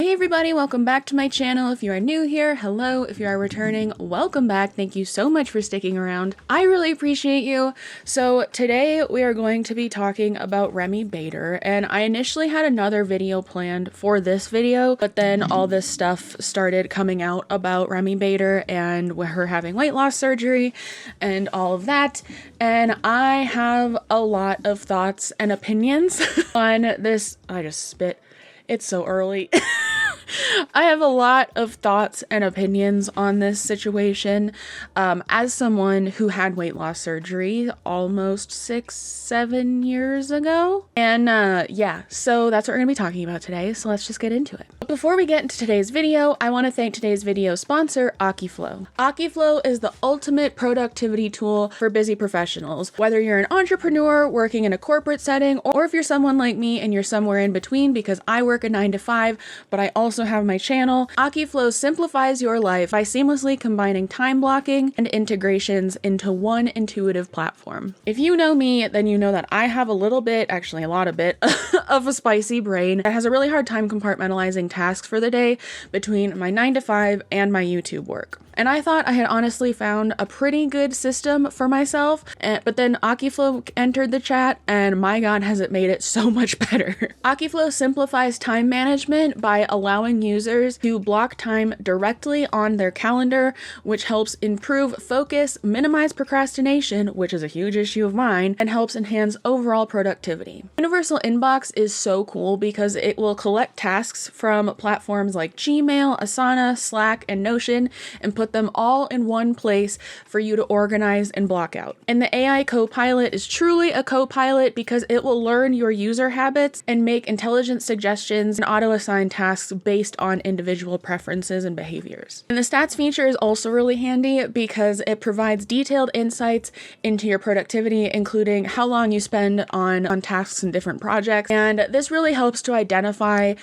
Hey everybody, welcome back to my channel. If you are new here, hello. If you are returning, welcome back. Thank you so much for sticking around. I really appreciate you. So today we are going to be talking about Remi Bader, and I initially had another video planned for this video, but then all this stuff started coming out about Remi Bader and her having weight loss surgery and all of that. And I have a lot of thoughts and opinions on this. I just spit. It's so early. I have a lot of thoughts and opinions on this situation. As someone who had weight loss surgery almost 6-7 years ago. And yeah, so that's what we're gonna be talking about today. So let's just get into it. But before we get into today's video, I want to thank today's video sponsor, Akiflow. Akiflow is the ultimate productivity tool for busy professionals. Whether you're an entrepreneur working in a corporate setting, or if you're someone like me and you're somewhere in between, because I work a 9-to-5, but I also have my channel, Akiflow simplifies your life by seamlessly combining time blocking and integrations into one intuitive platform. If you know me, then you know that I have a little bit, actually a lot of bit, of a spicy brain that has a really hard time compartmentalizing tasks for the day between my 9-to-5 and my YouTube work. And I thought I had honestly found a pretty good system for myself, but then Akiflow entered the chat, and my god, has it made it so much better. Akiflow simplifies time management by allowing users to block time directly on their calendar, which helps improve focus, minimize procrastination, which is a huge issue of mine, and helps enhance overall productivity. Universal Inbox is so cool because it will collect tasks from platforms like Gmail, Asana, Slack, and Notion and put them all in one place for you to organize and block out. And the AI Copilot is truly a copilot because it will learn your user habits and make intelligent suggestions and auto-assign tasks based on individual preferences and behaviors. And the stats feature is also really handy because it provides detailed insights into your productivity, including how long you spend on tasks and different projects. And this really helps to identify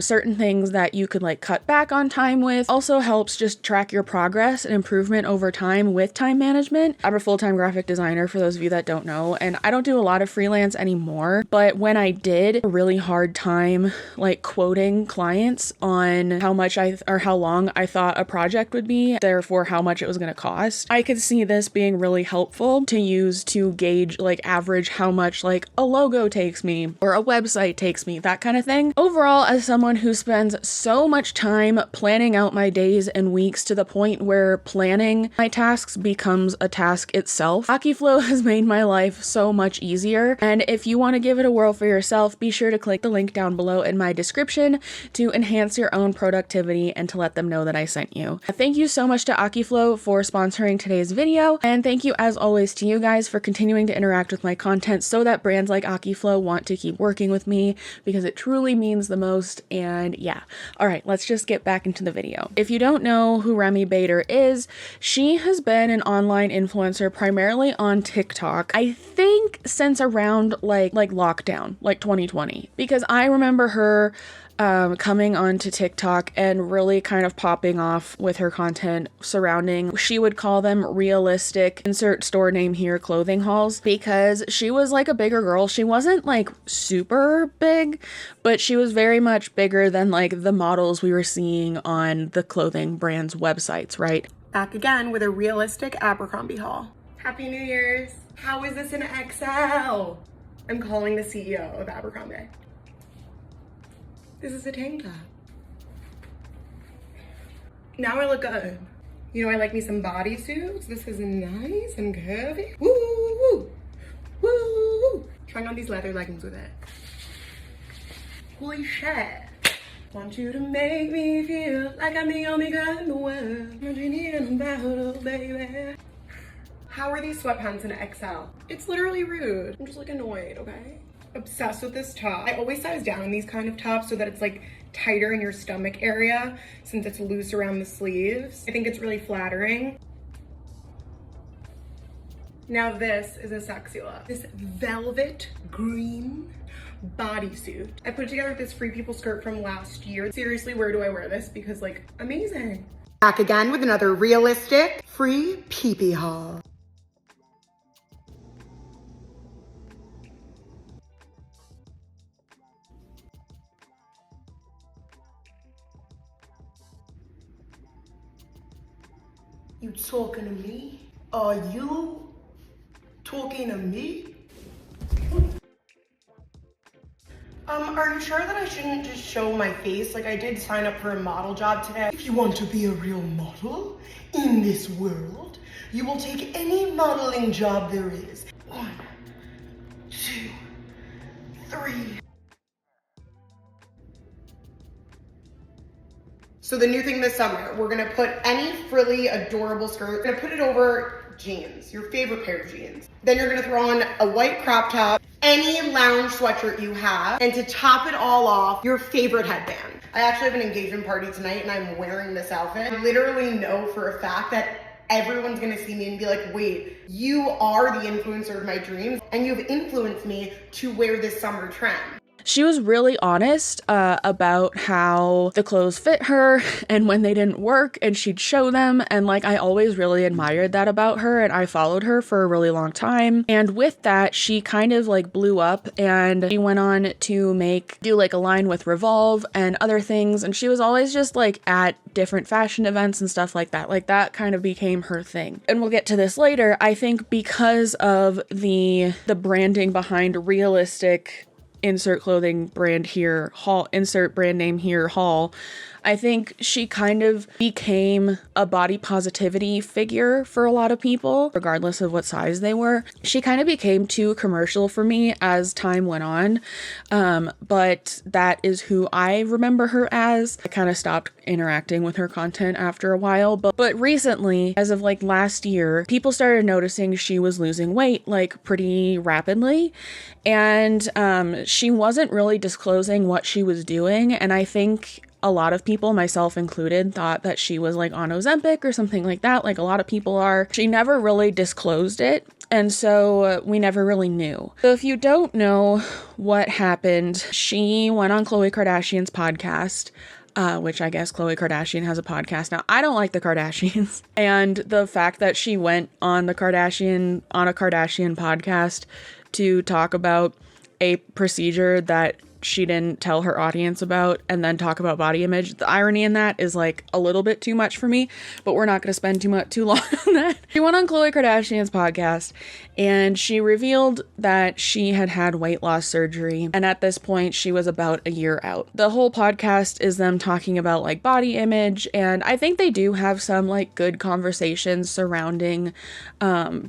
certain things that you could like cut back on time with. Also helps just track your progress and improvement over time with time management. I'm a full-time graphic designer, for those of you that don't know, and I don't do a lot of freelance anymore, but when I did, a really hard time like quoting clients on how much or how long I thought a project would be, therefore how much it was going to cost. I could see this being really helpful to use to gauge, like average how much like a logo takes me or a website takes me, that kind of thing. Overall, as someone who spends so much time planning out my days and weeks to the point where planning my tasks becomes a task itself, Akiflow has made my life so much easier. And if you want to give it a whirl for yourself, be sure to click the link down below in my description to enhance your own productivity and to let them know that I sent you. Thank you so much to Akiflow for sponsoring today's video, and thank you as always to you guys for continuing to interact with my content so that brands like Akiflow want to keep working with me, because it truly means the most. And yeah, all right, let's just get back into the video. If you don't know who Remi Bader is, she has been an online influencer primarily on TikTok, I think since around like lockdown, like 2020, because I remember her coming onto TikTok and really kind of popping off with her content surrounding, she would call them realistic, insert store name here, clothing hauls, because she was like a bigger girl. She wasn't like super big, but she was very much bigger than like the models we were seeing on the clothing brands' websites, right? Back again with a realistic Abercrombie haul. Happy New Year's. How is this in XL? I'm calling the CEO of Abercrombie. This is a tank top. Now I look good. You know, I like me some bodysuits. This is nice and curvy. Woo, woo, woo, woo. Trying on these leather leggings with it. Holy shit. Want you to make me feel like I'm the only girl in the world. I'm a genie in a bottle, baby. How are these sweatpants in XL? It's literally rude. I'm just like annoyed, okay? Obsessed with this top. I always size down these kind of tops so that it's like tighter in your stomach area since it's loose around the sleeves. I think it's really flattering. Now this is a sexy look. This velvet green bodysuit. I put it together with this Free People skirt from last year. Seriously, where do I wear this? Because like, amazing. Back again with another realistic Free Peepee haul. You talking to me? Are you talking to me? Are you sure that I shouldn't just show my face? Like, I did sign up for a model job today. If you want to be a real model in this world, you will take any modeling job there is. 1, 2, 3. So the new thing this summer, we're gonna put any frilly, adorable skirt, we're gonna put it over jeans, your favorite pair of jeans. Then you're gonna throw on a white crop top, any lounge sweatshirt you have, and to top it all off, your favorite headband. I actually have an engagement party tonight and I'm wearing this outfit. I literally know for a fact that everyone's gonna see me and be like, wait, you are the influencer of my dreams and you've influenced me to wear this summer trend. She was really honest about how the clothes fit her and when they didn't work, and she'd show them. And like, I always really admired that about her, and I followed her for a really long time. And with that, she kind of like blew up, and she went on to do like a line with Revolve and other things. And she was always just like at different fashion events and stuff like that. Like, that kind of became her thing. And we'll get to this later. I think because of the branding behind realistic insert clothing brand here, haul, insert brand name here, haul, I think she kind of became a body positivity figure for a lot of people, regardless of what size they were. She kind of became too commercial for me as time went on, but that is who I remember her as. I kind of stopped interacting with her content after a while, but recently, as of like last year, people started noticing she was losing weight like pretty rapidly, and she wasn't really disclosing what she was doing, and I think a lot of people, myself included, thought that she was like on Ozempic or something like that, like a lot of people are. She never really disclosed it, and so we never really knew. So if you don't know what happened, she went on Khloe Kardashian's podcast, which I guess Khloe Kardashian has a podcast now. I don't like the Kardashians, and the fact that she went on a Kardashian podcast to talk about a procedure that she didn't tell her audience about and then talk about body image. The irony in that is like a little bit too much for me, but we're not going to spend too long on that. She went on Khloe Kardashian's podcast and she revealed that she had had weight loss surgery, and at this point she was about a year out. The whole podcast is them talking about like body image, and I think they do have some like good conversations surrounding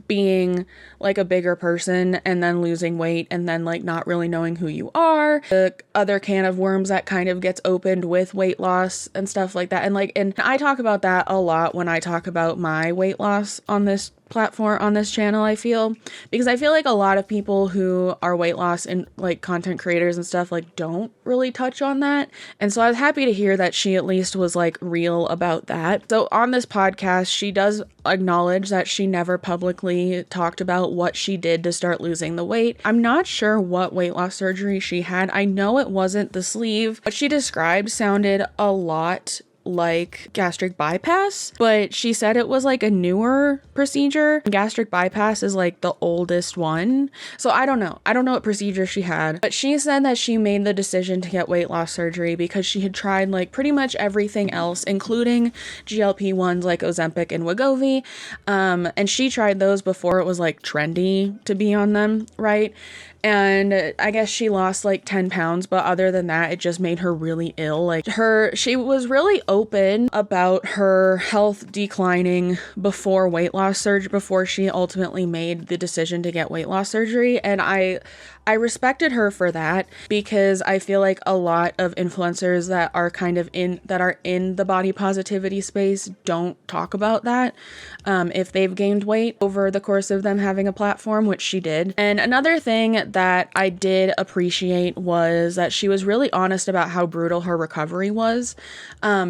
being like a bigger person and then losing weight and then like not really knowing who you are. The other can of worms that kind of gets opened with weight loss and stuff like that. And I talk about that a lot when I talk about my weight loss on this platform, on this channel, I feel, because I feel like a lot of people who are weight loss and like content creators and stuff like don't really touch on that. And so I was happy to hear that she at least was like real about that. So on this podcast, she does acknowledge that she never publicly talked about what she did to start losing the weight. I'm not sure what weight loss surgery she had. I know it wasn't the sleeve. What she described sounded a lot like gastric bypass, but she said it was like a newer procedure. Gastric bypass is like the oldest one. So I don't know what procedure she had, but she said that she made the decision to get weight loss surgery because she had tried like pretty much everything else, including GLP-1s like Ozempic and Wegovy. And she tried those before it was like trendy to be on them, right? And I guess she lost like 10 pounds, but other than that, it just made her really ill. Like she was really open about her health declining before weight loss surgery, before she ultimately made the decision to get weight loss surgery. And I respected her for that, because I feel like a lot of influencers that are in the body positivity space don't talk about that if they've gained weight over the course of them having a platform, which she did. And another thing that I did appreciate was that she was really honest about how brutal her recovery was,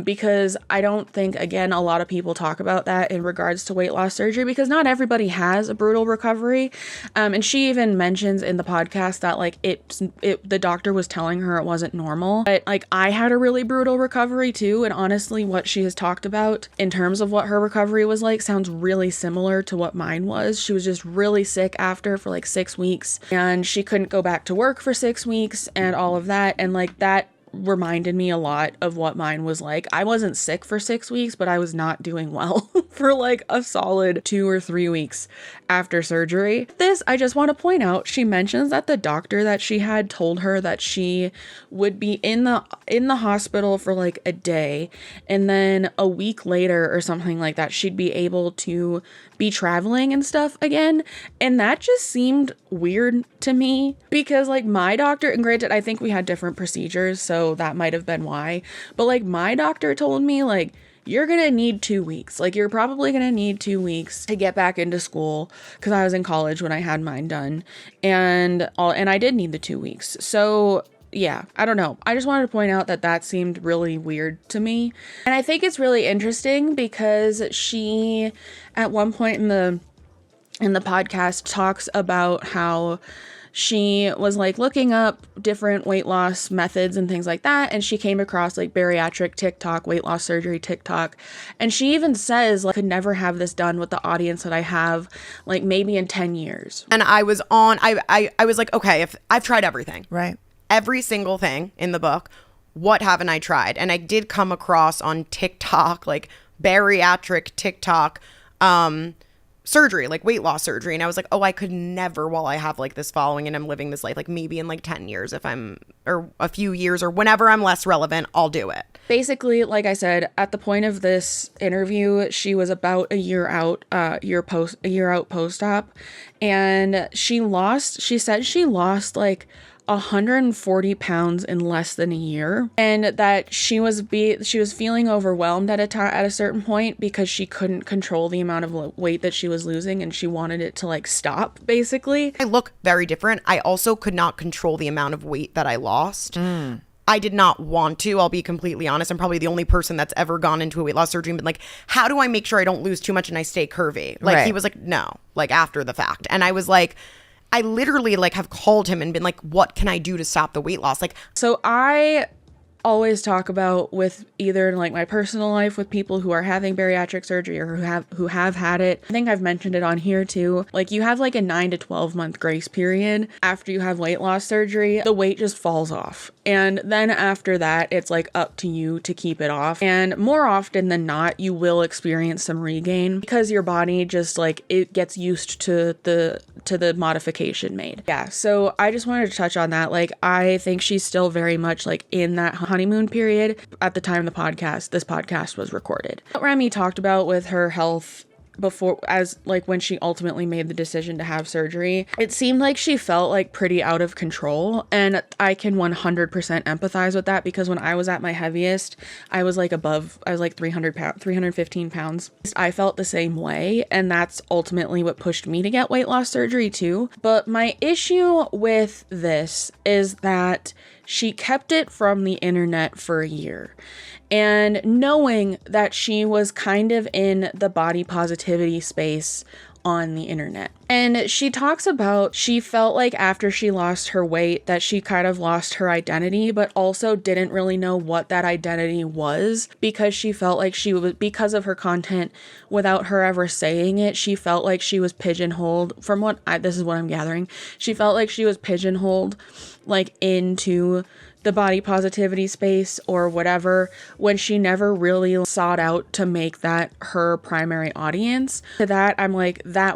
because I don't think, again, a lot of people talk about that in regards to weight loss surgery, because not everybody has a brutal recovery. And she even mentions in the podcast that like the doctor was telling her it wasn't normal, but like I had a really brutal recovery too, and honestly what she has talked about in terms of what her recovery was like sounds really similar to what mine was. She was just really sick after for like 6 weeks, and she couldn't go back to work for 6 weeks and all of that, and like that reminded me a lot of what mine was like. I wasn't sick for 6 weeks, but I was not doing well. for like a solid 2 or 3 weeks after surgery. This, I just want to point out, she mentions that the doctor that she had told her that she would be in the hospital for like a day, and then a week later or something like that, she'd be able to be traveling and stuff again. And that just seemed weird to me, because like my doctor, and granted, I think we had different procedures, so that might have been why, but like my doctor told me like, you're gonna need 2 weeks. Like, you're probably gonna need 2 weeks to get back into school, because I was in college when I had mine done, and I did need the 2 weeks. So yeah, I don't know. I just wanted to point out that that seemed really weird to me. And I think it's really interesting because she, at one point in the podcast, talks about how she was like looking up different weight loss methods and things like that, and she came across like bariatric TikTok, weight loss surgery TikTok, and she even says like, I could never have this done with the audience that I have, like maybe in 10 years. And I was like, okay, if I've tried everything, Right. every single thing in the book, what haven't I tried? And I did come across on TikTok, like bariatric TikTok, surgery, like weight loss surgery. And I was like, oh, I could never, while I have like this following and I'm living this life, like maybe in like 10 years, if I'm, or a few years, or whenever I'm less relevant, I'll do it. Basically, like I said, at the point of this interview, she was about a year out post-op, and she said she lost like 140 pounds in less than a year, and that she was feeling overwhelmed at a certain point because she couldn't control the amount of weight that she was losing, and she wanted it to like stop, basically. I look very different. I also could not control the amount of weight that I lost. I did not want to, I'll be completely honest. I'm probably the only person that's ever gone into a weight loss surgery and been like, how do I make sure I don't lose too much and I stay curvy? Like, He was like, no, like after the fact. And I was like, I literally like have called him and been like, what can I do to stop the weight loss? Like, so I always talk about, with either like my personal life with people who are having bariatric surgery or who have had it. I think I've mentioned it on here too. Like, you have like a 9 to 12 month grace period after you have weight loss surgery. The weight just falls off. And then after that, it's like up to you to keep it off. And more often than not, you will experience some regain because your body just like, it gets used to the modification made. Yeah. So I just wanted to touch on that. Like, I think she's still very much like in that honeymoon period at the time this podcast was recorded. What Remy talked about with her health before, as like when she ultimately made the decision to have surgery, it seemed like she felt like pretty out of control, and I can 100% empathize with that, because when I was at my heaviest, I was like 315 pounds. I felt the same way, and that's ultimately what pushed me to get weight loss surgery too. But my issue with this is that she kept it from the internet for a year. And knowing that she was kind of in the body positivity space on the internet. And she talks about, she felt like after she lost her weight that she kind of lost her identity, but also didn't really know what that identity was, because she felt like she was, because of her content, without her ever saying it, she felt like she was pigeonholed, this is what I'm gathering, she felt like she was pigeonholed like into the body positivity space or whatever, when she never really sought out to make that her primary audience. To that, I'm like, that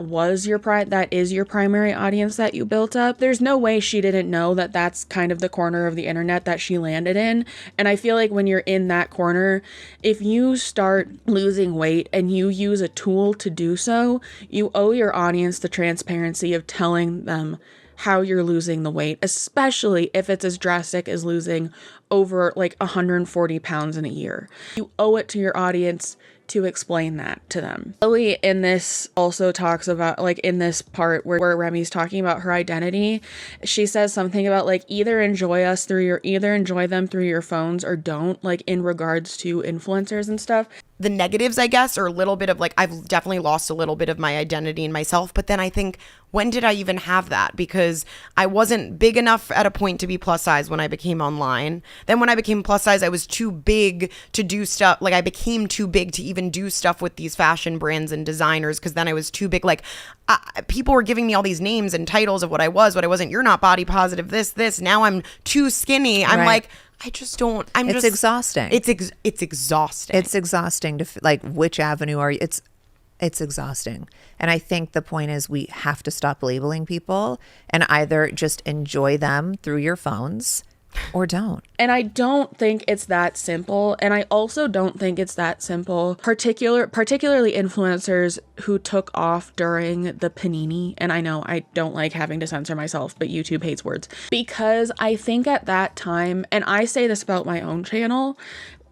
is your primary audience that you built up. There's no way she didn't know that that's kind of the corner of the internet that she landed in. And I feel like when you're in that corner, if you start losing weight and you use a tool to do so, you owe your audience the transparency of telling them how you're losing the weight, especially if it's as drastic as losing over like 140 pounds in a year. You owe it to your audience to explain that to them. Lily in this also talks about, like in this part where Remy's talking about her identity, she says something about like either enjoy them through your phones or don't, like in regards to influencers and stuff. The negatives, I guess, are a little bit of like, I've definitely lost a little bit of my identity in myself. But then I think, when did I even have that? Because I wasn't big enough at a point to be plus size when I became online. Then when I became plus size, I was too big to do stuff. Like, I became too big to even do stuff with these fashion brands and designers, because then I was too big. Like, people were giving me all these names and titles of what I was, what I wasn't. You're not body positive, this. Now I'm too skinny. I'm like, I just don't. It's exhausting. It's exhausting. It's exhausting to like, which avenue are you? It's exhausting. And I think the point is we have to stop labeling people and either just enjoy them through your phones or don't. And I don't think it's that simple. And I also don't think it's that simple, particularly influencers who took off during the panini. And I know I don't like having to censor myself, but YouTube hates words. Because I think at that time, and I say this about my own channel,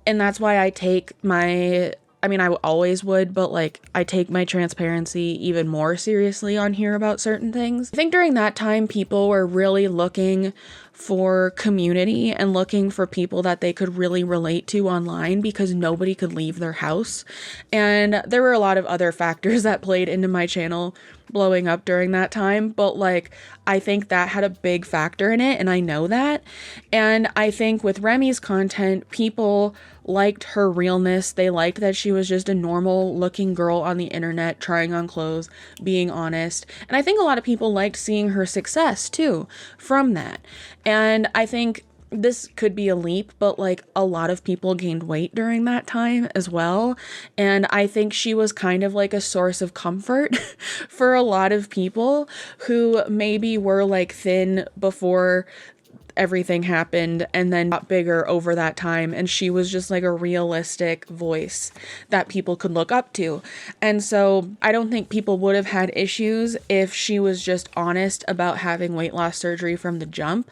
and that's why I take my... I mean, I always would, but like I take my transparency even more seriously on here about certain things. I think during that time, people were really looking for community and looking for people that they could really relate to online because nobody could leave their house. And there were a lot of other factors that played into my channel blowing up during that time, but like I think that had a big factor in it, and I know that. And I think with Remy's content, people liked her realness. They liked that she was just a normal looking girl on the internet trying on clothes, being honest. And I think a lot of people liked seeing her success too from that. And I think this could be a leap, but like a lot of people gained weight during that time as well. And I think she was kind of like a source of comfort for a lot of people who maybe were like thin before everything happened and then got bigger over that time, and she was just like a realistic voice that people could look up to. And so I don't think people would have had issues if she was just honest about having weight loss surgery from the jump.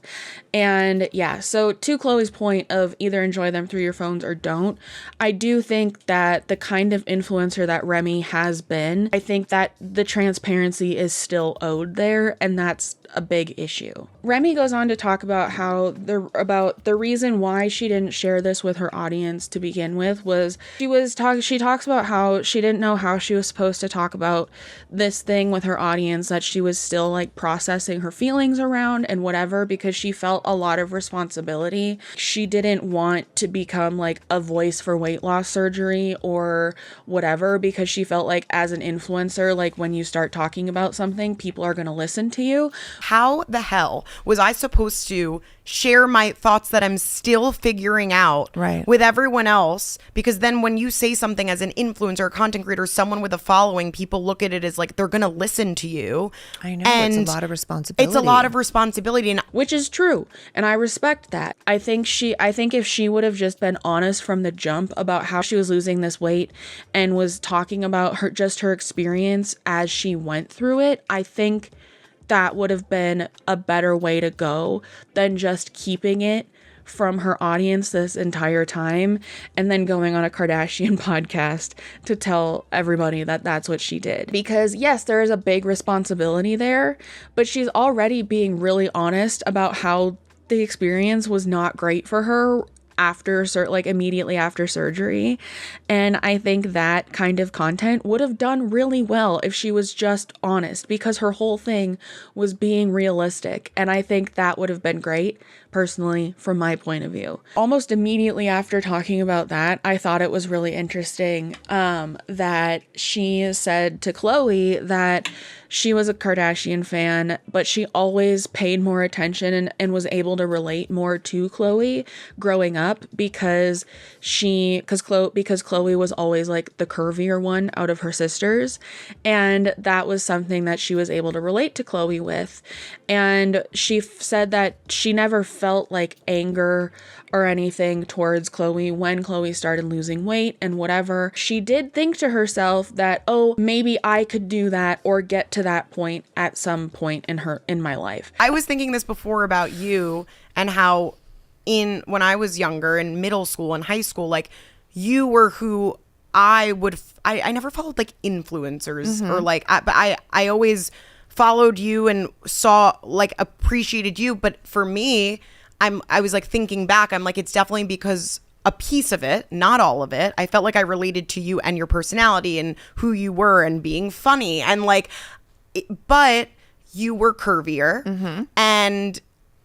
And yeah, so to Chloe's point of either enjoy them through your phones or don't, I do think that the kind of influencer that Remy has been, I think that the transparency is still owed there, and that's a big issue. Remy goes on to talk about how the reason why she didn't share this with her audience to begin with was she talks about how she didn't know how she was supposed to talk about this thing with her audience that she was still like processing her feelings around and whatever, because she felt a lot of responsibility. She didn't want to become like a voice for weight loss surgery or whatever, because she felt like as an influencer, like when you start talking about something, people are going to listen to you. How the hell was I supposed to share my thoughts that I'm still figuring out with everyone else? Because then when you say something as an influencer or content creator, someone with a following, people look at it as like they're going to listen to you. I know, and it's a lot of responsibility. It's a lot of responsibility. And which is true. And I respect that. I think if she would have just been honest from the jump about how she was losing this weight and was talking about her experience as she went through it, I think that would have been a better way to go than just keeping it from her audience this entire time and then going on a Kardashian podcast to tell everybody that that's what she did. Because yes, there is a big responsibility there, but she's already being really honest about how the experience was not great for her immediately after surgery. And I think that kind of content would have done really well if she was just honest, because her whole thing was being realistic. And I think that would have been great, personally, from my point of view. Almost immediately after talking about that, I thought it was really interesting that she said to Chloe that she was a Kardashian fan, but she always paid more attention and was able to relate more to Chloe growing up because Chloe was always like the curvier one out of her sisters. And that was something that she was able to relate to Chloe with. And she said that she never felt like anger or anything towards Chloe when Chloe started losing weight and whatever. She did think to herself that, oh, maybe I could do that or get to that point at some point in my life. I was thinking this before about you and how when I was younger in middle school and high school, like you were who I never followed like influencers or like, but I always followed you and appreciated you. But for me, I was like thinking back, I'm like, it's definitely because a piece of it, not all of it. I felt like I related to you and your personality and who you were and being funny and like, but you were curvier and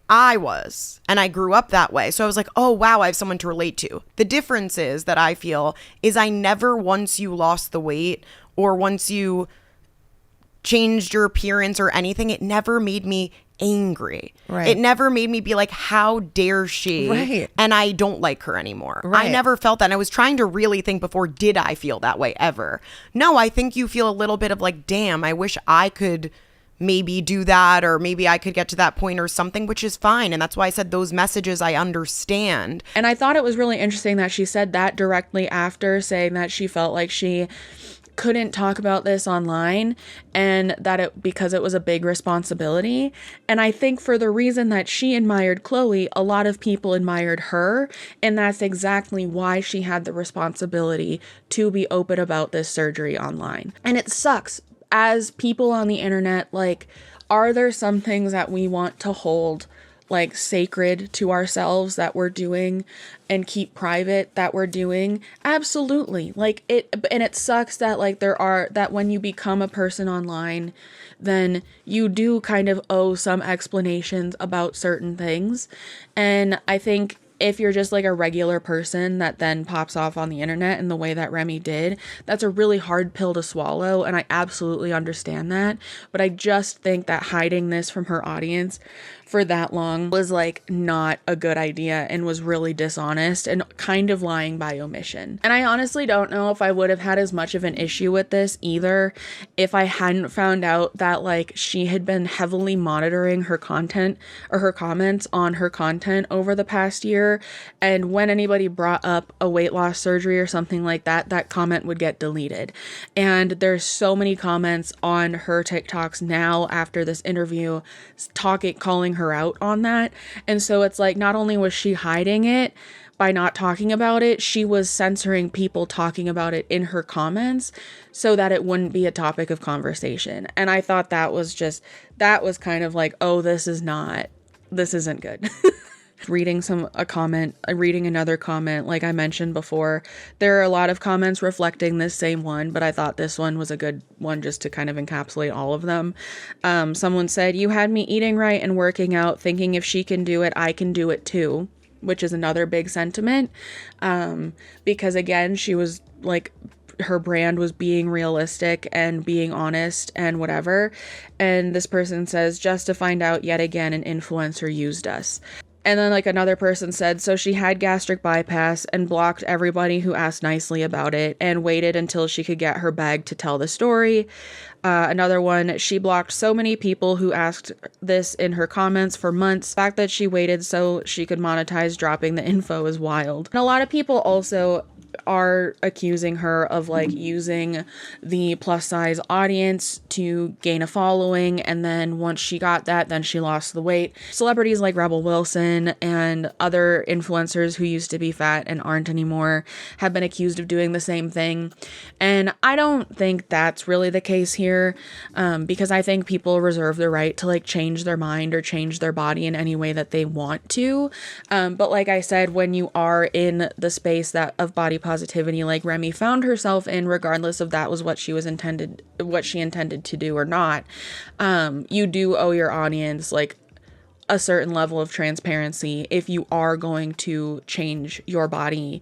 I was, and I grew up that way. So I was like, oh wow, I have someone to relate to. The difference is that I feel is I never, once you lost the weight or once you changed your appearance or anything, it never made me angry. Right. It never made me be like, how dare she? Right. And I don't like her anymore. Right. I never felt that. And I was trying to really think before, did I feel that way ever? No, I think you feel a little bit of like, damn, I wish I could maybe do that, or maybe I could get to that point or something, which is fine. And that's why I said those messages I understand. And I thought it was really interesting that she said that directly after saying that she felt like she couldn't talk about this online, and that because it was a big responsibility. And I think for the reason that she admired Khloe, a lot of people admired her, and that's exactly why she had the responsibility to be open about this surgery online. And it sucks. As people on the internet, like, are there some things that we want to hold like sacred to ourselves that we're doing and keep private that we're doing? Absolutely. Like it sucks that like that when you become a person online, then you do kind of owe some explanations about certain things. And I think if you're just like a regular person that then pops off on the internet in the way that Remy did, that's a really hard pill to swallow, and I absolutely understand that. But I just think that hiding this from her audience for that long was like not a good idea and was really dishonest and kind of lying by omission. And I honestly don't know if I would have had as much of an issue with this either if I hadn't found out that like she had been heavily monitoring her content or her comments on her content over the past year. And when anybody brought up a weight loss surgery or something like that, that comment would get deleted. And there's so many comments on her TikToks now after this interview calling her out on that. And so it's like, not only was she hiding it by not talking about it, she was censoring people talking about it in her comments so that it wouldn't be a topic of conversation. And I thought that was kind of like, oh, this isn't good. Reading another comment, like I mentioned before, there are a lot of comments reflecting this same one, but I thought this one was a good one just to kind of encapsulate all of them. Someone said, "You had me eating right and working out, thinking if she can do it, I can do it too," which is another big sentiment. Because again, she was like, her brand was being realistic and being honest and whatever. And this person says, "Just to find out yet again an influencer used us." And then like another person said, "So she had gastric bypass and blocked everybody who asked nicely about it and waited until she could get her bag to tell the story." Another one, "She blocked so many people who asked this in her comments for months. The fact that she waited so she could monetize dropping the info is wild." And a lot of people also are accusing her of like using the plus size audience to gain a following, and then once she got that, then she lost the weight. Celebrities like Rebel Wilson and other influencers who used to be fat and aren't anymore have been accused of doing the same thing, and I don't think that's really the case here, because I think people reserve the right to like change their mind or change their body in any way that they want to, but like I said, when you are in the space that of body positivity like Remy found herself in, regardless of that was what she intended to do or not, you do owe your audience like a certain level of transparency if you are going to change your body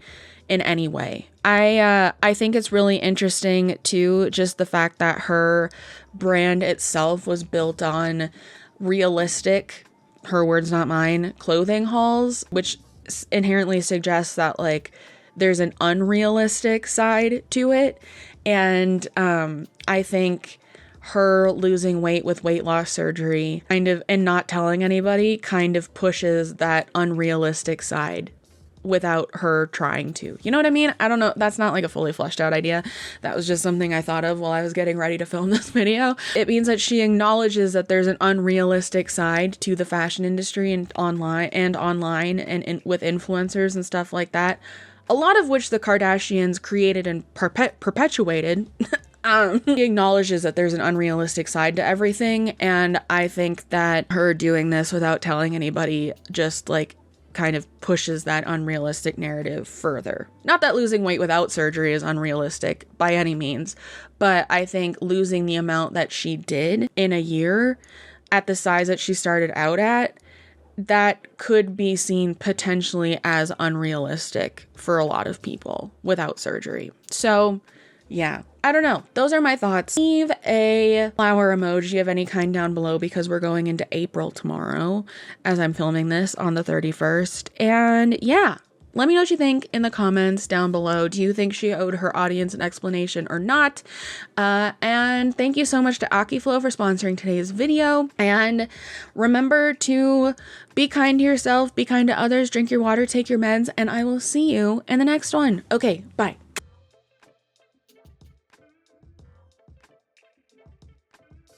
in any way. I think it's really interesting too, just the fact that her brand itself was built on realistic, her words not mine, clothing hauls, which inherently suggests that like there's an unrealistic side to it. And I think her losing weight with weight loss surgery kind of, and not telling anybody, kind of pushes that unrealistic side without her trying to. You know what I mean? I don't know. That's not like a fully fleshed out idea. That was just something I thought of while I was getting ready to film this video. It means that she acknowledges that there's an unrealistic side to the fashion industry and online with influencers and stuff like that. A lot of which the Kardashians created and perpetuated. He acknowledges that there's an unrealistic side to everything, and I think that her doing this without telling anybody just like kind of pushes that unrealistic narrative further. Not that losing weight without surgery is unrealistic by any means, but I think losing the amount that she did in a year at the size that she started out at, that could be seen potentially as unrealistic for a lot of people without surgery. So yeah, I don't know. Those are my thoughts. Leave a flower emoji of any kind down below because we're going into April tomorrow as I'm filming this on the 31st. And yeah, let me know what you think in the comments down below. Do you think she owed her audience an explanation or not? And thank you so much to Akiflow for sponsoring today's video. And remember to be kind to yourself, be kind to others, drink your water, take your meds, and I will see you in the next one. Okay, bye.